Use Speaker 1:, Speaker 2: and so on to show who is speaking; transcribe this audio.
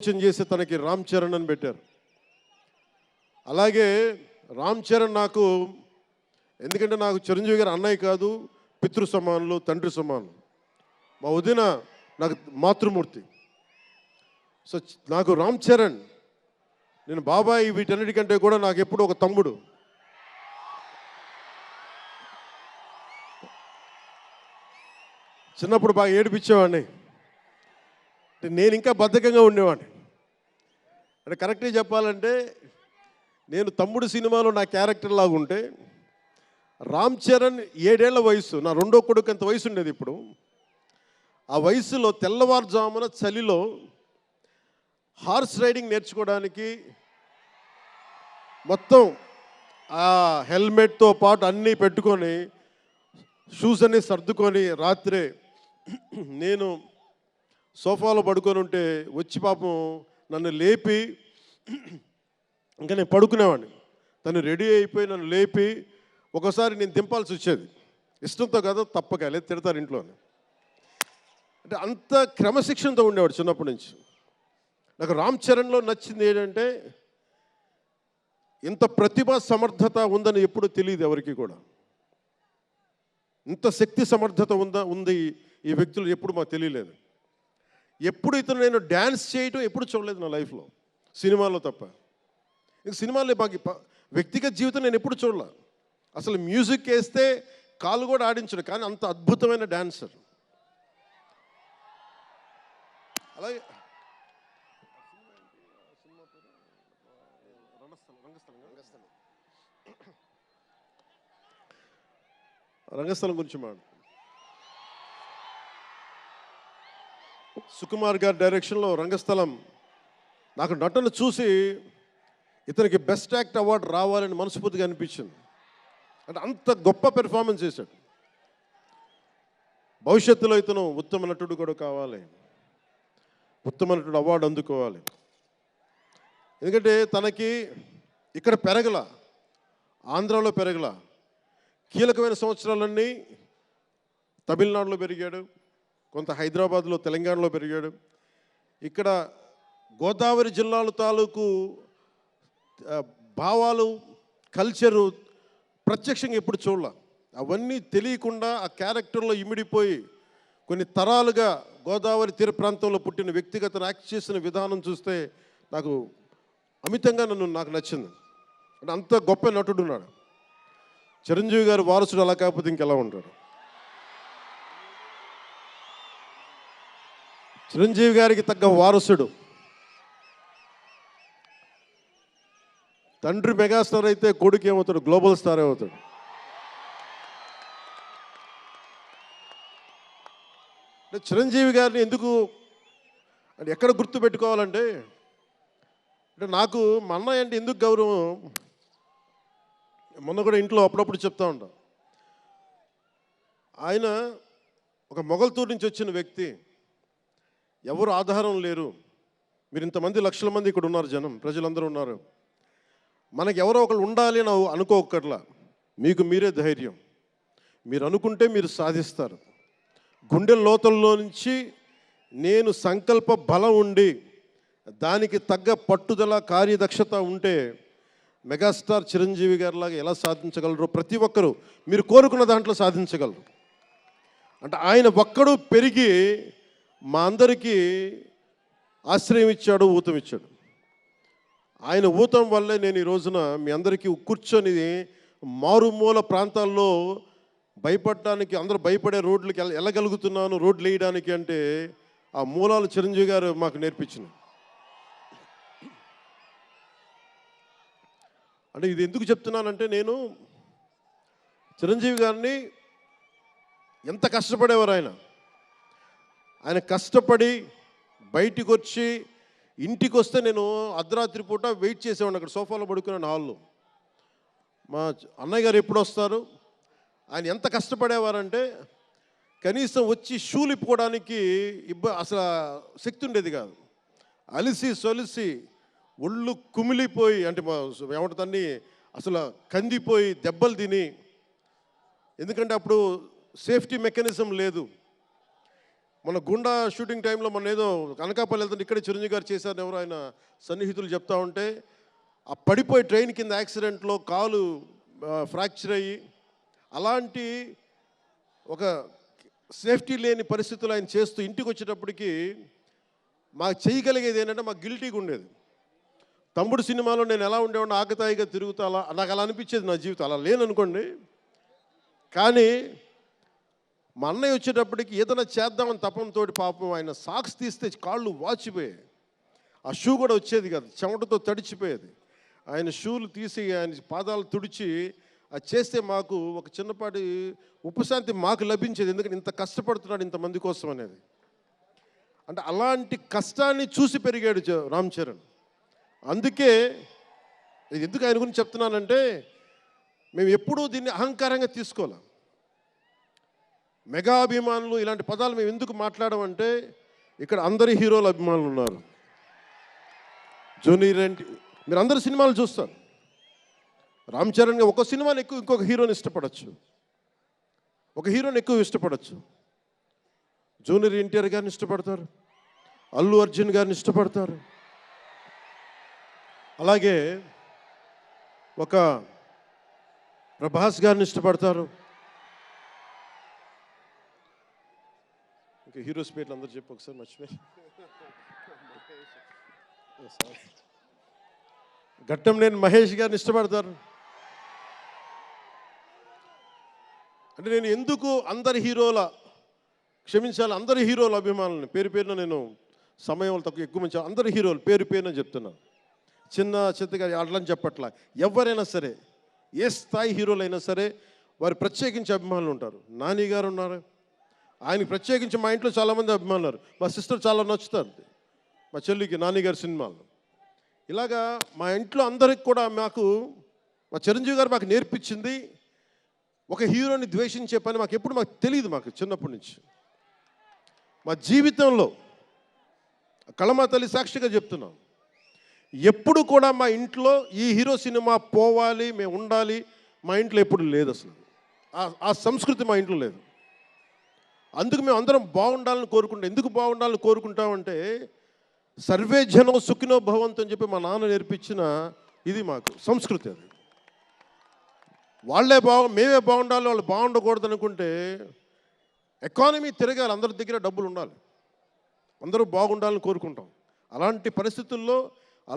Speaker 1: చేసి తనకి రామ్ చరణ్ అని పెట్టారు. అలాగే రామ్ చరణ్ నాకు, ఎందుకంటే నాకు చిరంజీవి గారు అన్నయ్య కాదు, పితృ సమానులు, తండ్రి సమానులు. మా వదిన నాకు మాతృమూర్తి. సో నాకు రామ్ చరణ్, నేను బాబాయ్ వీటన్నిటికంటే కూడా నాకు ఎప్పుడు ఒక తమ్ముడు. చిన్నప్పుడు బాగా ఏడిపించేవాడిని, నేను ఇంకా బద్ధకంగా ఉండేవాడిని. అంటే కరెక్ట్గా చెప్పాలంటే నేను తమ్ముడు సినిమాలో నా క్యారెక్టర్ లాగా ఉంటే, రామ్ చరణ్ 7 ఏళ్ల వయసు, నా రెండో కొడుకు అంత వయసు ఉండేది. ఇప్పుడు ఆ వయసులో తెల్లవారుజామున చలిలో హార్స్ రైడింగ్ నేర్చుకోవడానికి మొత్తం ఆ హెల్మెట్తో పాటు అన్నీ పెట్టుకొని షూస్ అన్నీ సర్దుకొని రాత్రే నేను సోఫాలో పడుకొని ఉంటే వచ్చి పాపం నన్ను లేపి, ఇంకా నేను పడుకునేవాడిని, తను రెడీ అయిపోయి నన్ను లేపి ఒకసారి నేను దింపాల్సి వచ్చేది. ఇష్టంతో కదా, తప్పక లేదు తిడతారు ఇంట్లోనే. అంటే అంత క్రమశిక్షణతో ఉండేవాడు చిన్నప్పటి నుంచి. నాకు రామ్ చరణ్లో నచ్చింది ఏంటంటే, ఇంత ప్రతిభ సమర్థత ఉందని ఎప్పుడూ తెలియదు ఎవరికి కూడా. ఇంత శక్తి సమర్థత ఉంది ఈ వ్యక్తులు ఎప్పుడు మాకు తెలియలేదు. ఎప్పుడు ఇతను నేను డ్యాన్స్ చేయటం ఎప్పుడు చూడలేదు నా లైఫ్లో, సినిమాలో తప్ప. ఇంక సినిమాలో మాకు వ్యక్తిగత జీవితం నేను ఎప్పుడు చూడలే. అసలు మ్యూజిక్ వేస్తే కాలు కూడా ఆడించడు, కానీ అంత అద్భుతమైన డాన్సర్. అలాగే రంగస్థలం గురించి మాట, సుకుమార్ గారి డైరెక్షన్లో రంగస్థలం. నాకు నటన చూసి ఇతనికి బెస్ట్ యాక్ట్ అవార్డు రావాలని మనస్ఫూర్తిగా అనిపించింది. అంటే అంత గొప్ప పెర్ఫార్మెన్స్ చేశాడు. భవిష్యత్తులో ఇతను ఉత్తమ నటుడు కూడా కావాలి, ఉత్తమ నటుడు అవార్డు అందుకోవాలి. ఎందుకంటే తనకి ఇక్కడ పెరగల, ఆంధ్రాలో పెరగల, కీలకమైన సంవత్సరాలన్నీ తమిళనాడులో పెరిగాడు, కొంత హైదరాబాద్లో, తెలంగాణలో పెరిగాడు. ఇక్కడ గోదావరి జిల్లాల తాలూకు భావాలు, కల్చరు ప్రత్యక్షంగా ఎప్పుడు చూడాల. అవన్నీ తెలియకుండా ఆ క్యారెక్టర్లో ఇమిడిపోయి కొన్ని తరాలుగా గోదావరి తీర ప్రాంతంలో పుట్టిన వ్యక్తిగత యాక్ట్ చేసిన విధానం చూస్తే నాకు అమితంగా నాకు నచ్చింది. అంటే అంత గొప్ప నటుడు ఉన్నాడు. చిరంజీవి గారు వారసుడు అలా కాకపోతే ఇంకెలా ఉంటాడు. చిరంజీవి గారికి తగ్గ వారసుడు. తండ్రి మెగాస్టార్ అయితే కొడుకు ఏమవుతాడు, గ్లోబల్ స్టార్ అవుతాడు. అంటే చిరంజీవి గారిని ఎందుకు అంటే ఎక్కడ గుర్తు పెట్టుకోవాలంటే, అంటే నాకు మా అన్నయ్య అంటే ఎందుకు గౌరవం, మొన్న కూడా ఇంట్లో అప్పుడప్పుడు చెప్తా ఉంటాం. ఆయన ఒక మొగల్తూరు నుంచి వచ్చిన వ్యక్తి, ఎవరు ఆధారం లేరు. మీరు ఇంతమంది లక్షల మంది ఇక్కడ ఉన్నారు, జనం ప్రజలందరూ ఉన్నారు. మనకి ఎవరో ఒకరు ఉండాలి అని అనుకోకర్లా, మీకు మీరే ధైర్యం. మీరు అనుకుంటే మీరు సాధిస్తారు. గుండె లోతుల్లో నుంచి నేను సంకల్ప బలం ఉండి దానికి తగ్గ పట్టుదల, కార్యదక్షత ఉంటే మెగాస్టార్ చిరంజీవి గారిలాగా ఎలా సాధించగలరో ప్రతి ఒక్కరూ మీరు కోరుకున్న దాంట్లో సాధించగలరు. అంటే ఆయన ఒక్కడు పెరిగి మా అందరికీ ఆశ్రయం ఇచ్చాడు, ఊతం ఇచ్చాడు. ఆయన ఊతం వల్లే నేను ఈ రోజున మీ అందరికీ కూర్చొని మారుమూల ప్రాంతాల్లో భయపడడానికి, అందరూ భయపడే రోడ్లకి వెళ్ళగలుగుతున్నాను, రోడ్లు వేయడానికి. అంటే ఆ మూలాలు చిరంజీవి గారు మాకు నేర్పించింది. అంటే ఇది ఎందుకు చెప్తున్నానంటే, నేను చిరంజీవి గారిని ఎంత కష్టపడేవారు ఆయన కష్టపడి బయటికి వచ్చి ఇంటికి వస్తే నేను అర్ధరాత్రి పూట వెయిట్ చేసేవాడిని అక్కడ సోఫాలో పడుకున్నాను హాల్లో. మా అన్నయ్య గారు ఎప్పుడు వస్తారు, ఆయన ఎంత కష్టపడేవారంటే కనీసం వచ్చి షూలు ఇప్పుకోవడానికి అసలు శక్తి ఉండేది కాదు. అలిసి సొలిసి ఒళ్ళు కుమిలిపోయి, అంటే ఏమంటుందని అసలు కందిపోయి దెబ్బలు తిని, ఎందుకంటే అప్పుడు సేఫ్టీ మెకానిజం లేదు. మన గుండా షూటింగ్ టైంలో మొన్న ఏదో అనకాపల్లి వెళ్తుంటే ఇక్కడే చిరంజీవి గారు చేశారని ఎవరో ఆయన సన్నిహితులు చెప్తా ఉంటే, ఆ పడిపోయి ట్రైన్ కింద యాక్సిడెంట్లో కాలు ఫ్రాక్చర్ అయ్యి అలాంటి ఒక సేఫ్టీ లేని పరిస్థితులు ఆయన చేస్తూ ఇంటికి వచ్చేటప్పటికి మాకు చేయగలిగేది ఏంటంటే మాకు గిల్టీగా ఉండేది. తమ్ముడు సినిమాలో నేను ఎలా ఉండేవాడిని, ఆకతాయిగా తిరుగుతా, అలా నాకు అలా అనిపించేది నా జీవితం. అలా లేననుకోండి, కానీ మా అన్నయ్య వచ్చేటప్పటికి ఏదైనా చేద్దామని తపంతో పాపం ఆయన సాక్స్ తీస్తే కాళ్ళు వాచిపోయాయి. ఆ షూ కూడా వచ్చేది కాదు, చెమటతో తడిచిపోయేది. ఆయన షూలు తీసి ఆయన పాదాలు తుడిచి అది చేస్తే మాకు ఒక చిన్నపాటి ఉపశాంతి మాకు లభించేది. ఎందుకంటే ఇంత కష్టపడుతున్నాడు ఇంతమంది కోసం అనేది. అంటే అలాంటి కష్టాన్ని చూసి పెరిగాడు రామ్ చరణ్. అందుకే ఇది ఎందుకు ఆయన గురించి చెప్తున్నానంటే, మేము ఎప్పుడూ దీన్ని అహంకారంగా తీసుకోవాలి. మెగా అభిమానులు ఇలాంటి పదాలు మేము ఎందుకు మాట్లాడమంటే, ఇక్కడ అందరి హీరోల అభిమానులు ఉన్నారు. జూనియర్ ఎన్టీ, మీరు అందరు సినిమాలు చూస్తారు. రామ్ చరణ్ ఒక సినిమాని ఎక్కువ ఇంకొక హీరోని ఇష్టపడచ్చు, ఒక హీరోని ఎక్కువ ఇష్టపడచ్చు. జూనియర్ ఎన్టీఆర్ గారిని ఇష్టపడతారు, అల్లు అర్జున్ గారిని ఇష్టపడతారు, అలాగే ఒక ప్రభాస్ గారిని ఇష్టపడతారు. ఇంకా హీరోస్ పేర్లు అందరూ చెప్పి ఒకసారి మర్చిపోయి. ఘట్టంనేని మహేష్ గారిని ఇష్టపడతారు. అంటే నేను ఎందుకు అందరి హీరోల క్షమించాలి, అందరి హీరోల అభిమానులని పేరు పేరున నేను సమయం తక్కువ ఎక్కువ మంచి అందరి హీరోలు పేరు పేరున చెప్తున్నాను. చిన్న చిత్తగా అట్లని చెప్పట్లా. ఎవరైనా సరే, ఏ స్థాయి హీరోలైనా సరే వారు ప్రత్యేకించి అభిమానులు ఉంటారు. నాని గారు ఉన్నారు, ఆయనకి ప్రత్యేకించి మా ఇంట్లో చాలామంది అభిమానులు ఉన్నారు. మా సిస్టర్ చాలా నచ్చుతారు మా చెల్లికి నాని గారి సినిమాలు. ఇలాగా మా ఇంట్లో అందరికి కూడా మాకు మా చిరంజీవి గారు మాకు నేర్పించింది ఒక హీరోని ద్వేషించే పని మాకు ఎప్పుడు మాకు తెలియదు. మాకు చిన్నప్పటి నుంచి మా జీవితంలో కళమా తల్లి సాక్షిగా చెప్తున్నాం, ఎప్పుడు కూడా మా ఇంట్లో ఈ హీరో సినిమా పోవాలి, మేము ఉండాలి మా ఇంట్లో ఎప్పుడు లేదు. అసలు ఆ సంస్కృతి మా ఇంట్లో లేదు. అందుకు మేము అందరం బాగుండాలని కోరుకుంటాం. ఎందుకు బాగుండాలని కోరుకుంటామంటే, సర్వే జనం సుఖినో భవంతు అని చెప్పి మా నాన్న నేర్పించిన ఇది మాకు సంస్కృతి. అది వాళ్ళే మేమే బాగుండాలి, వాళ్ళు బాగుండకూడదు అనుకుంటే ఎకానమీ తిరగాలి, అందరి దగ్గర డబ్బులు ఉండాలి, అందరూ బాగుండాలని కోరుకుంటాం. అలాంటి పరిస్థితుల్లో